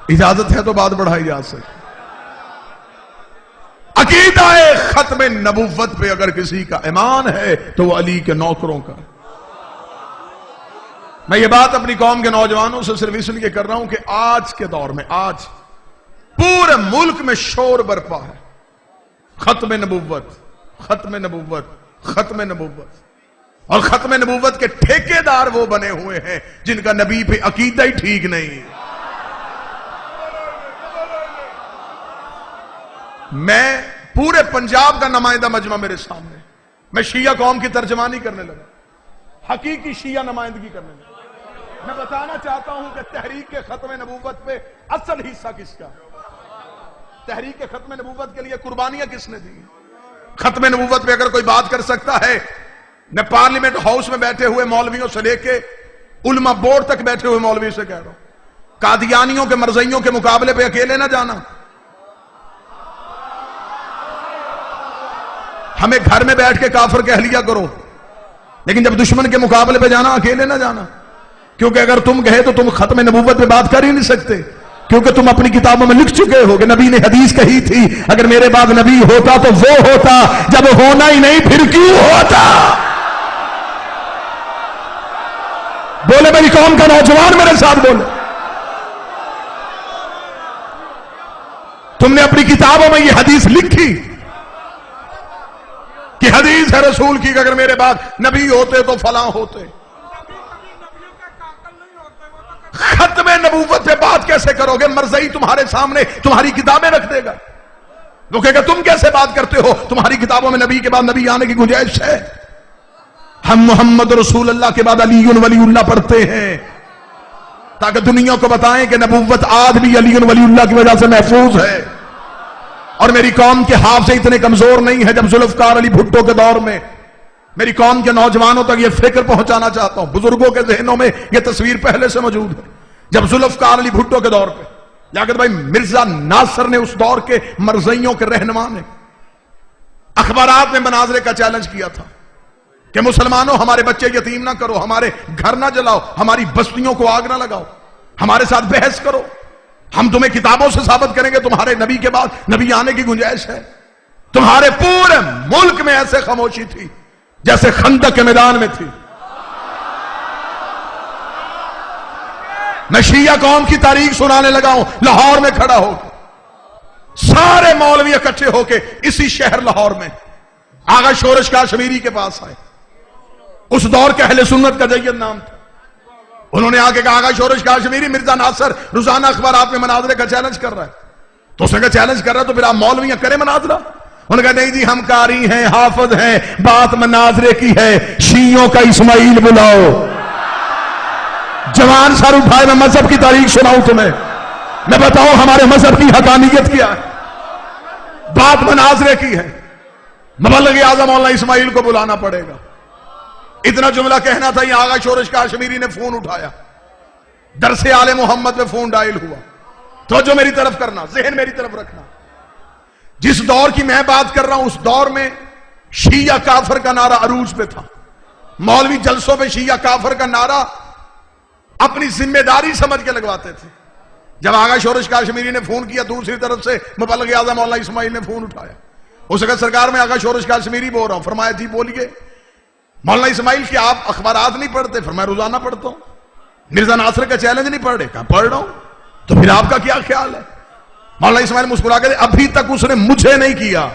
اجازت ہے تو بات بڑھائی جا سکتی۔ عقیدہ ختم نبوت پہ اگر کسی کا ایمان ہے تو وہ علی کے نوکروں کا۔ میں یہ بات اپنی قوم کے نوجوانوں سے صرف اس لیے کر رہا ہوں کہ آج کے دور میں آج پورے ملک میں شور برپا ہے، ختم نبوت، ختم نبوت، ختم نبوت، اور ختم نبوت کے ٹھیکیدار وہ بنے ہوئے ہیں جن کا نبی پہ عقیدہ ہی ٹھیک نہیں۔ میں پورے پنجاب کا نمائندہ مجمع میرے سامنے، میں شیعہ قوم کی ترجمانی کرنے لگا، حقیقی شیعہ نمائندگی کرنے لگا۔ میں بتانا چاہتا ہوں کہ تحریک کے ختم نبوت پہ اصل حصہ کس کا؟ تحریک کے ختم نبوت کے لیے قربانیاں کس نے دی؟ ختم نبوت پہ اگر کوئی بات کر سکتا ہے، میں پارلیمنٹ ہاؤس میں بیٹھے ہوئے مولویوں سے لے کے علماء بورڈ تک بیٹھے ہوئے مولوی سے کہہ رہا ہوں، قادیانیوں کے مرزائیوں کے مقابلے پہ اکیلے نہ جانا۔ ہمیں گھر میں بیٹھ کے کافر کہہ لیا کرو، لیکن جب دشمن کے مقابلے پہ جانا اکیلے نہ جانا، کیونکہ اگر تم کہے تو تم ختم نبوت پہ بات کر ہی نہیں سکتے، کیونکہ تم اپنی کتابوں میں لکھ چکے ہو کہ نبی نے حدیث کہی تھی اگر میرے بعد نبی ہوتا تو وہ ہوتا، جب ہونا ہی نہیں پھر کیوں ہوتا؟ بولے میری قوم کا نوجوان میرے ساتھ بولے، تم نے اپنی کتابوں میں یہ حدیث لکھی کہ حدیث ہے رسول کی کہ اگر میرے بعد نبی ہوتے تو فلاں ہوتے۔ ختم نبوت سے بات کیسے کرو گے؟ مرزائی تمہارے سامنے تمہاری کتابیں رکھ دے گا، وہ کہے گا تم کیسے بات کرتے ہو، تمہاری کتابوں میں نبی کے بعد نبی آنے کی گنجائش ہے؟ ہم محمد رسول اللہ کے بعد علی ولی اللہ پڑھتے ہیں تاکہ دنیا کو بتائیں کہ نبوت آج بھی علی ولی اللہ کی وجہ سے محفوظ ہے، اور میری قوم کے حافظ اتنے کمزور نہیں ہے۔ جب ذوالفقار علی بھٹو کے دور میں میری قوم کے نوجوانوں تک یہ فکر پہنچانا چاہتا ہوں، بزرگوں کے ذہنوں میں یہ تصویر پہلے سے موجود ہے، جب ذوالفقار علی بھٹو کے دور پہ لیاقت بھائی مرزا ناصر نے، اس دور کے مرزائیوں کے رہنما نے اخبارات میں مناظرے کا چیلنج کیا تھا کہ مسلمانوں ہمارے بچے یتیم نہ کرو، ہمارے گھر نہ جلاؤ، ہماری بستیوں کو آگ نہ لگاؤ، ہمارے ساتھ بحث کرو، ہم تمہیں کتابوں سے ثابت کریں گے تمہارے نبی کے بعد نبی آنے کی گنجائش ہے۔ تمہارے پورے ملک میں ایسے خاموشی تھی جیسے خندق کے میدان میں تھی۔ میں شیعہ قوم کی تاریخ سنانے لگا ہوں لاہور میں کھڑا ہو کے، سارے مولوی اکٹھے ہو کے اسی شہر لاہور میں آغا شورش کاشمیری کے پاس آئے، اس دور کے اہل سنت کا جید نام تھا۔ انہوں نے آگے کہا آغا شورش کاشمیری مرزا ناصر روزانہ اخبارات میں مناظرے کا چیلنج کر رہا ہے، تو اس نے کہا چیلنج کر رہا ہے تو پھر آپ مولویاں کریں مناظرہ؟ انہوں نے کہا نہیں جی ہم قاری ہیں، حافظ ہیں، بات مناظرے کی ہے، شیعوں کا اسماعیل بلاؤ۔ جوان سر اٹھائے، میں مذہب کی تاریخ سناؤں تمہیں، میں بتاؤں ہمارے مذہب کی حقانیت کیا ہے، بات مناظرے کی ہے، مبلغ اعظم مولانا اسماعیل کو بلانا پڑے گا۔ اتنا جملہ کہنا تھا، یہ آغا شورش کاشمیری نے فون اٹھایا، درس آل محمد میں فون ڈائل ہوا۔ توجہ میری طرف کرنا، ذہن میری طرف رکھنا، جس دور کی میں بات کر رہا ہوں اس دور میں شیعہ کافر کا نعرہ عروج پہ تھا۔ مولوی جلسوں پہ شیعہ کافر کا نعرہ اپنی ذمہ داری سمجھ کے لگواتے تھے۔ جب آغا شورش کاشمیری نے فون کیا، دوسری طرف سے مبلغ اعظم مولانا اسماعیل نے فون اٹھایا، اس نے کہا سرکار میں آغا شورش کاشمیری بول رہا ہوں۔ فرمایا جی بولیے۔ مولانا اسماعیل کہ آپ اخبارات نہیں پڑھتے؟ فرمایا روزانہ پڑھتا ہوں۔ مرزا ناصر کا چیلنج نہیں پڑھ رہے؟ کہا پڑھ رہا ہوں۔ تو پھر آپ کا کیا خیال ہے؟ مولانا اسماعیل مسکرا کے ابھی تک اس نے مجھے نہیں کیا،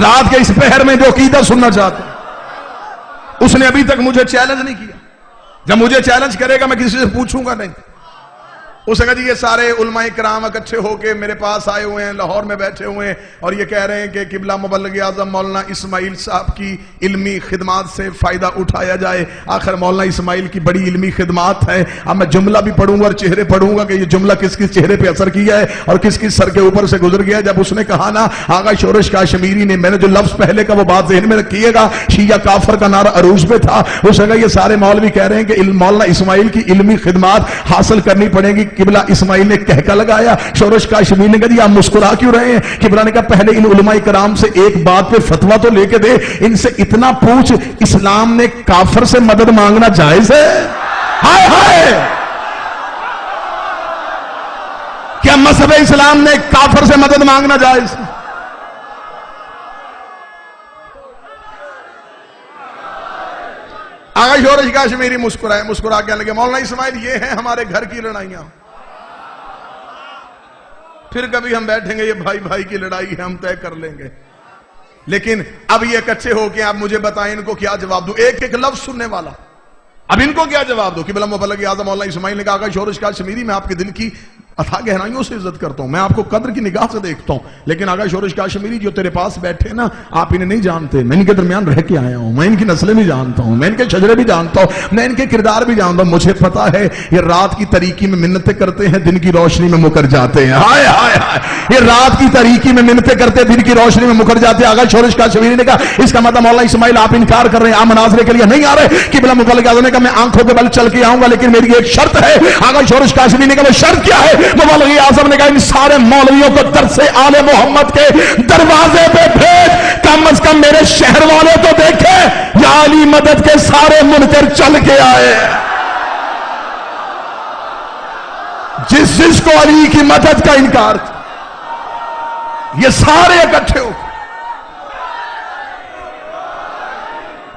رات کے اس پہر میں جو عقیدہ سننا چاہتے ہیں اس نے ابھی تک مجھے چیلنج نہیں کیا۔ جب مجھے چیلنج کرے گا میں کسی سے پوچھوں گا نہیں۔ اس نے کہا جی یہ سارے علماء کرام اکٹھے ہو کے میرے پاس آئے ہوئے ہیں، لاہور میں بیٹھے ہوئے ہیں، اور یہ کہہ رہے ہیں کہ قبلہ مبلغ اعظم مولانا اسماعیل صاحب کی علمی خدمات سے فائدہ اٹھایا جائے۔ آخر مولانا اسماعیل کی بڑی علمی خدمات ہے۔ اب میں جملہ بھی پڑھوں گا اور چہرے پڑھوں گا کہ یہ جملہ کس کس چہرے پہ اثر کیا ہے اور کس کس سر کے اوپر سے گزر گیا ہے۔ جب اس نے کہا نا آغا شورش کاشمیری نے، میں نے جو لفظ پہلے کا وہ بات ذہن میں رکھیے گا، شیعہ کافر کا نعرہ عروج پہ تھا۔ اس نے کہا یہ سارے مولوی کہہ رہے ہیں کہ مولانا اسماعیل کی علمی خدمات حاصل کرنی پڑے گی، قبلہ اسماعیل نے کہکا لگایا. شورش کاشمی نے کہا جی آپ مسکرا کیوں رہے ہیں؟ قبلہ نے کہا پہلے ان علماء کرام سے ایک بات پہ فتویٰ تو لے کے دے, ان سے اتنا پوچھ اسلام نے کافر سے مدد مانگنا جائز ہے؟ ہائے ہائے, کیا مذہب اسلام نے کافر سے مدد مانگنا جائز؟ آغا شورش کاشمیری مسکرائے, مسکرا کے لگے مولانا اسماعیل یہ ہیں ہمارے گھر کی لڑائیاں, پھر کبھی ہم بیٹھیں گے یہ بھائی بھائی کی لڑائی ہے ہم طے کر لیں گے, لیکن اب یہ اکٹھے ہو کے آپ مجھے بتائیں ان کو کیا جواب دوں, ایک ایک لفظ سننے والا, اب ان کو کیا جواب دوں؟ قبلہ مبلغ اعظم مولانا اسماعیل نے کہا آغا شورش کاشمیری میں آپ کے دل کی اتھا گہرائیوں سے عزت کرتا ہوں, میں آپ کو قدر کی نگاہ سے دیکھتا ہوں, لیکن آغا شورش کاشمیری جو تیرے پاس بیٹھے نا آپ انہیں نہیں جانتے, میں ان کے درمیان رہ کے آیا ہوں, میں ان کی نسلیں بھی جانتا ہوں, میں ان کے شجرے بھی جانتا ہوں, میں ان کے کردار بھی جانتا ہوں, مجھے پتا ہے یہ رات کی تاریکی میں منتیں کرتے ہیں دن کی روشنی میں مکر جاتے ہیں. ہائے ہائے ہائے, یہ رات کی تاریکی میں منتیں کرتے دن کی روشنی میں مکر جاتے ہیں. آغا شورش کاشمیری نے کہا اس کا مطلب مولانا اسماعیل آپ انکار کر رہے ہیں, آپ مناظرے کے لیے نہیں آ رہے؟ قبلہ مبلغ اعظم نے کہا میں آنکھوں کے بل چل کے آؤں گا لیکن میری ایک شرط ہے. آغا شورش کاشمیری نے کہا وہ شرط کیا ہے؟ مبلغ اعظم نے کہا ان سارے مولویوں کو درس آل محمد کے دروازے پہ بھیج, کم از کم میرے شہر والے تو دیکھیں یا علی مدد کے سارے منکر چل کے آئے, جس کو علی کی مدد کا انکار تھا یہ سارے اکٹھے ہو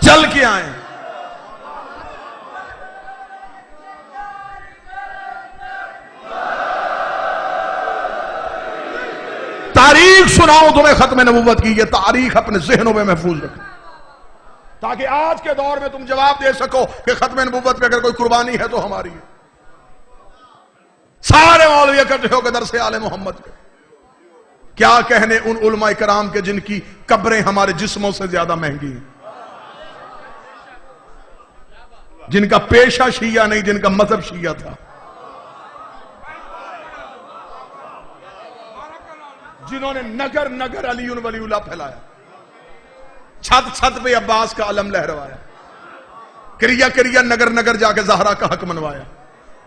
چل کے آئے. تاریخ سناؤں تمہیں ختم نبوت کی, یہ تاریخ اپنے ذہنوں میں محفوظ رکھنا تاکہ آج کے دور میں تم جواب دے سکو کہ ختم نبوت پہ اگر کوئی قربانی ہے تو ہماری ہے. سارے مولوی اکٹھے ہو کے درس آل محمد کے کیا کہنے ان علماء کرام کے جن کی قبریں ہمارے جسموں سے زیادہ مہنگی ہیں, جن کا پیشہ شیعہ نہیں جن کا مذہب شیعہ تھا, جنہوں نے نگر نگر علی ولی اللہ پھیلایا, چھت چھت پہ عباس کا علم لہروایا, کریا کریا نگر نگر جا کے زہرا کا حق منوایا.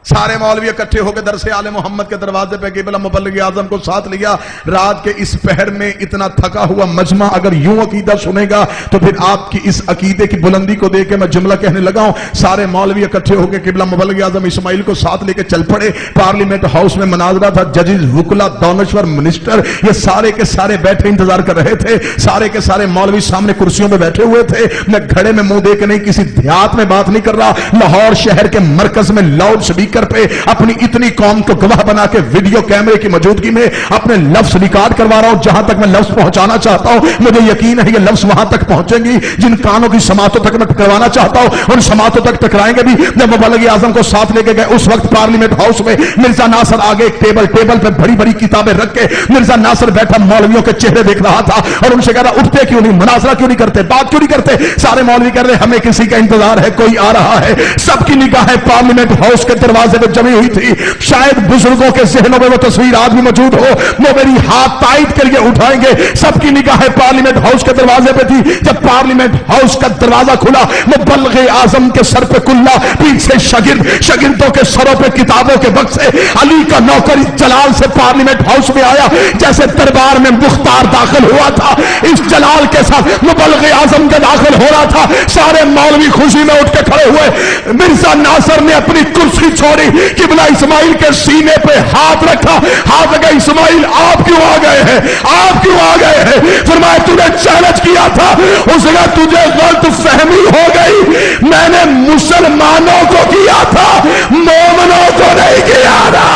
سارے مولوی اکٹھے ہو کے درس آل محمد کے دروازے پہ قبلہ مبلغ اعظم کو ساتھ لیا. رات کے اس پہر میں اتنا تھکا ہوا مجمع اگر یوں عقیدہ سنے گا تو پھر آپ کی اس عقیدے کی بلندی کو دیکھ کے میں جملہ کہنے لگا ہوں. سارے مولوی اکٹھے ہو کے قبلہ مبلغ اعظم اسماعیل کو ساتھ لے کے چل پڑے. پارلیمنٹ ہاؤس میں مناظرہ تھا, ججز, وکلا, دانشور, منسٹر یہ سارے کے سارے بیٹھے انتظار کر رہے تھے. سارے کے سارے مولوی سامنے کرسیوں پہ بیٹھے ہوئے تھے. میں گھڑے میں منہ دے کے نہیں, کسی دیہات میں بات نہیں کر رہا, لاہور شہر کے مرکز میں لاؤڈ سپیکر پہ اپنی اتنی قوم کو گواہ بنا کے ویڈیو کیمرے کی موجودگی میں اپنے لفظ ریکارڈ کروا رہا ہوں. جہاں تک میں لفظ پہنچانا چاہتا ہوں مجھے یقین ہے یہ لفظ وہاں تک پہنچیں گی جن کانوں کی سماعتوں تک میں ٹکروانا چاہتا ہوں ان سماعتوں تک ٹکرائیں گے بھی. جب مبلغ اعظم کو ساتھ لے کے گئے اس وقت پارلیمنٹ ہاؤس میں مرزا ناصر آگے ایک ٹیبل پہ بڑی بڑی کتابیں رکھ کے مرزا ناصر بیٹھا مولویوں کے چہرے دیکھ رہا تھا اور ان سے کہہ رہا اٹھتے کیوں نہیں, مناظرہ کیوں نہیں کرتے, بات کیوں نہیں کرتے؟ سارے مولوی کہہ رہے ہمیں کسی کا انتظار ہے, کوئی آ رہا ہے. سب کی نگاہیں پارلیمنٹ ہاؤس کے دروازے پہ جمی ہوئی تھی. شاید بزرگوں کے ذہنوں میں وہ تصویر آج بھی موجود ہو, وہ میری ہاتھ تائید کے لیے اٹھائیں گے. سب کی نگاہیں پارلیمنٹ ہاؤس کے دروازے پہ تھی. جب پارلیمنٹ ہاؤس کا دروازہ کھلا مبلغ اعظم کے سر پہ کلا, پیچھے شاگردوں کے سروں پہ کتابوں کے وقت سے علی کا نوکر جلال سے پارلیمنٹ ہاؤس میں آیا. جیسے دربار میں مختار داخل ہوا تھا اس جلال کے ساتھ مبلغ اعظم کے داخل ہو رہا تھا. سارے مولوی خوشی میں اٹھ کے کھڑے ہوئے. مرزا ناصر نے اپنی کرسی چھوڑی, قبلہ اسماعیل کے سینے پہ ہاتھ رکھا, ہاتھ لگا, اسماعیل آپ کیوں آ گئے ہیں, آپ کیوں آ گئے ہیں؟ فرمایا تو نے چیلنج کیا تھا, اس نے تجھے غلط فہمی ہو گئی, میں نے مسلمانوں کو کیا تھا مومنوں کو نہیں کیا تھا.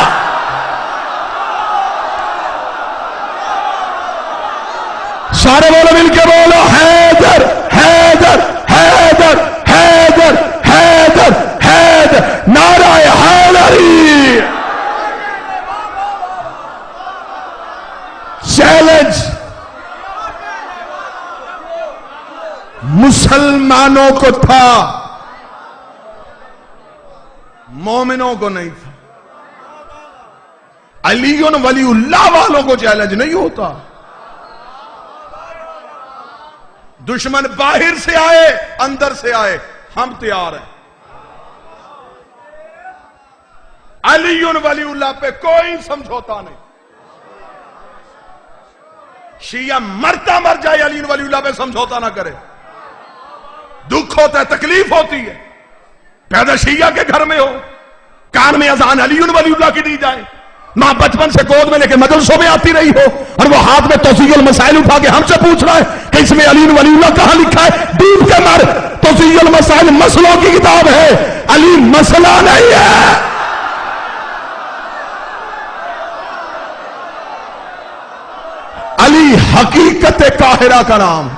سارے بولو مل کے بولو حیدر حیدر حیدر حیدر حیدر حیدر, نعرہ حیدری. چیلنج مسلمانوں کو تھا مومنوں کو نہیں تھا. علی ولی اللہ والوں کو چیلنج نہیں ہوتا. دشمن باہر سے آئے اندر سے آئے ہم تیار ہیں. علی ولی اللہ پہ کوئی سمجھوتا نہیں. شیعہ مرتا مر جائے علی ولی اللہ پہ سمجھوتا نہ کرے. دکھ ہوتا ہے, تکلیف ہوتی ہے, پیدا شیعہ کے گھر میں ہو, کان میں اذان علی ولی اللہ کی دی جائے, ماں بچپن سے گود میں لے کے مدرسوں میں آتی رہی ہو, اور وہ ہاتھ میں توضیح المسائل اٹھا کے ہم سے پوچھ رہا ہے کہ اس میں علی ولی اللہ کہاں لکھا ہے. ڈوب کے مر, توضیح المسائل مسئلوں کی کتاب ہے, علی مسئلہ نہیں ہے. علی حقیقت قاہرہ کا نام.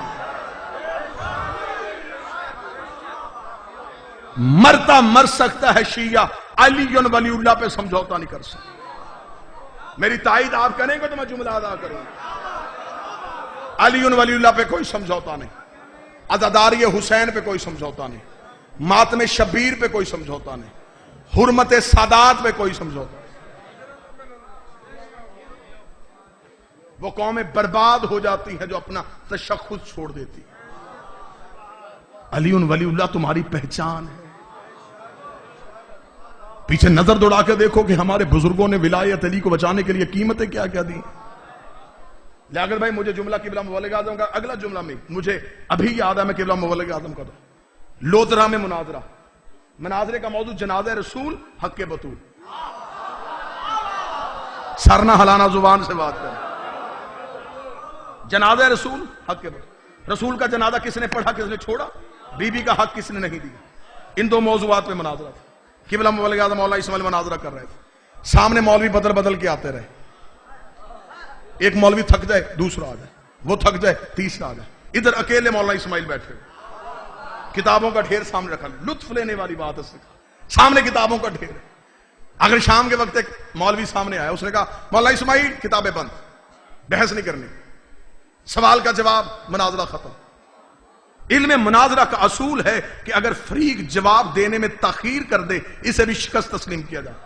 مرتا مر سکتا ہے شیعہ, علی ولی اللہ پہ سمجھوتا نہیں کر سکتا. میری تائید آپ کریں گے تو میں جملہ ادا کروں. علی ولی اللہ پہ کوئی سمجھوتا نہیں, عزاداری حسین پہ کوئی سمجھوتا نہیں, ماتم شبیر پہ کوئی سمجھوتا نہیں, حرمت سادات پہ کوئی سمجھوتا نہیں. وہ قومیں برباد ہو جاتی ہیں جو اپنا تشخص چھوڑ دیتی. علی ولی اللہ تمہاری پہچان ہے. پیچھے نظر دوڑا کے دیکھو کہ ہمارے بزرگوں نے ولایت علی کو بچانے کے لیے قیمتیں کیا کیا دی. لیاقت بھائی مجھے جملہ قبلہ مبلغ اعظم کا اگلا جملہ میں مجھے ابھی یاد ہے, میں قبلہ مبلغ اعظم کا دوں. لودھرا میں مناظرے کا موضوع جنازہ رسول حق بطول. سر نہ ہلانا, زبان سے بات کریں. جنازہ رسول حق بطول. رسول کا جنازہ کس نے پڑھا, کس نے چھوڑا, بی بی کا حق کس نے نہیں دیا. ان دو موضوعات پہ مناظرہ تھا. قبلہ مبلغ اعظم مولا اسماعیل مناظرہ کر رہے تھے. سامنے مولوی بدل بدل کے آتے رہے. ایک مولوی تھک جائے دوسرا آ جائے, وہ تھک جائے تیسرا آ جائے. ادھر اکیلے مولا اسماعیل بیٹھے, کتابوں کا ڈھیر سامنے رکھا. لطف لینے والی بات ہے, سامنے کتابوں کا ڈھیر. اگر شام کے وقت ایک مولوی سامنے آیا, اس نے کہا مولا اسماعیل کتابیں بند, بحث نہیں کرنی, سوال کا جواب, مناظرہ ختم. علم مناظرہ کا اصول ہے کہ اگر فریق جواب دینے میں تاخیر کر دے اسے بھی شکست تسلیم کیا جائے.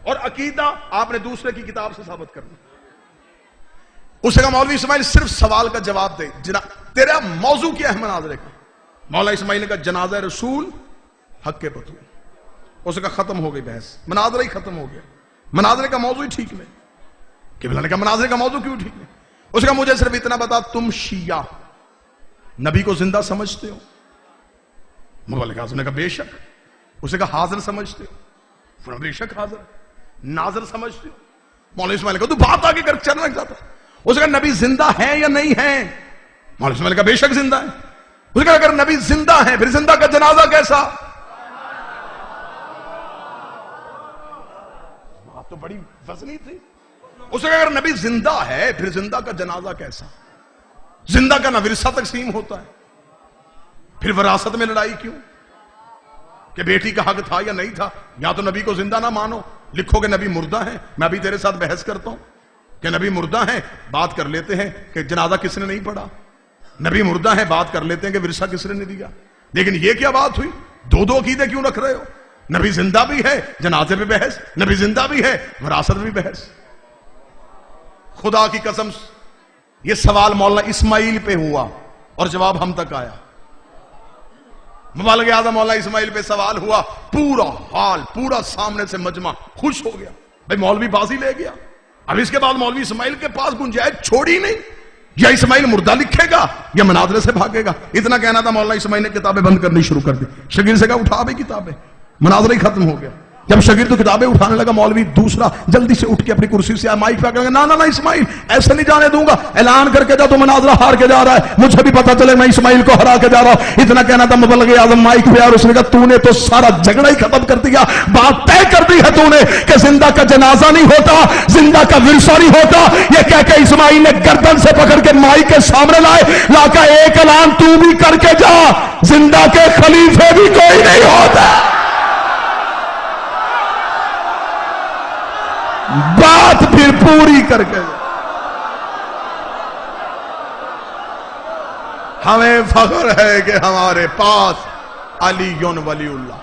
اور عقیدہ آپ نے دوسرے کی کتاب سے ثابت کرنا. اسے کہا مولوی اسماعیل صرف سوال کا جواب دے, تیرا موضوع کیا ہے مناظرے کا. مولا اسماعیل نے کہا جنازہ رسول حق بطول. اسے کہا ختم ہو گئی بحث, مناظرہ ہی ختم ہو گیا. مناظرے کا موضوع ہی ٹھیک نہیں. قبلہ نے کہا مناظرے کا موضوع کیوں ٹھیک نہیں. اسے کہا مجھے صرف اتنا بتا, تم شیعہ نبی کو زندہ سمجھتے ہو. مبلغ اعظم نے کہا بے شک. اسے کہا حاضر سمجھتے ہو. بے شک حاضر. ناظر سمجھتے ہو. مولا اسماعیل نے کہا تو بات آگے کر چلنا چاہتا. اسے کہا نبی زندہ ہے یا نہیں ہے. مولا اسماعیل نے کہا بے شک زندہ ہے. اسے کہا اگر نبی زندہ ہے پھر زندہ کا جنازہ کیسا. بات تو بڑی وزنی تھی. اسے کہا اگر نبی زندہ ہے پھر زندہ کا جنازہ کیسا. زندہ کا نہ ورثہ تقسیم ہوتا ہے, پھر وراثت میں لڑائی کیوں کہ بیٹی کا حق تھا یا نہیں تھا. یا تو نبی کو زندہ نہ مانو, لکھو کہ نبی مردہ ہیں, میں ابھی تیرے ساتھ بحث کرتا ہوں کہ نبی مردہ ہیں, بات کر لیتے ہیں کہ جنازہ کس نے نہیں پڑھا. نبی مردہ ہیں, بات کر لیتے ہیں کہ ورثہ کس نے نہیں دیا. لیکن یہ کیا بات ہوئی, دو عقیدے کیوں رکھ رہے ہو. نبی زندہ بھی ہے, جنازے پہ بحث. نبی زندہ بھی ہے, وراثت بھی بحث. خدا کی قسم یہ سوال مولانا اسماعیل پہ ہوا اور جواب ہم تک آیا. مبلغ اعظم مولانا اسماعیل پہ سوال ہوا, پورا حال پورا سامنے سے مجمع خوش ہو گیا. بھئی مولوی بازی لے گیا. اب اس کے بعد مولوی اسماعیل کے پاس گنجائش چھوڑی نہیں, یا اسماعیل مردہ لکھے گا یا مناظرے سے بھاگے گا. اتنا کہنا تھا, مولانا اسماعیل نے کتابیں بند کرنی شروع کر دی. شاگرد سے کہا اٹھا بھی کتابیں, مناظرہ ہی ختم ہو گیا. جب شاگرد تو کتابیں اٹھانے لگا, مولوی دوسرا جلدی سے اٹھ کے اپنی کرسی سے مائک پہ کہا نا نا نا اسماعیل ایسے نہیں جانے دوں گا, اعلان کر کے جا تو مناظرہ ہار کے جا رہا ہے, مجھے بھی پتا چلے میں اسماعیل کو ہرا کے جا رہا ہوں. اتنا کہنا تھا, مبلغ اعظم مائک پہ, اور اس نے کہا تو نے تو سارا جھگڑا ہی ختم کر دیا. بات طے کر دی ہے تو نے کہ زندہ کا جنازہ نہیں ہوتا, زندہ کا ورثہ نہیں ہوتا. یہ کہہ کے اسماعیل نے گردن سے پکڑ کے مائک کے سامنے لائے, لا کے ایک اعلان تو بھی کر کے جا, زندہ کے خلیفے بھی کوئی نہیں ہوتا. بات پھر پوری کر کے ہمیں فخر ہے کہ ہمارے پاس علی ولی اللہ.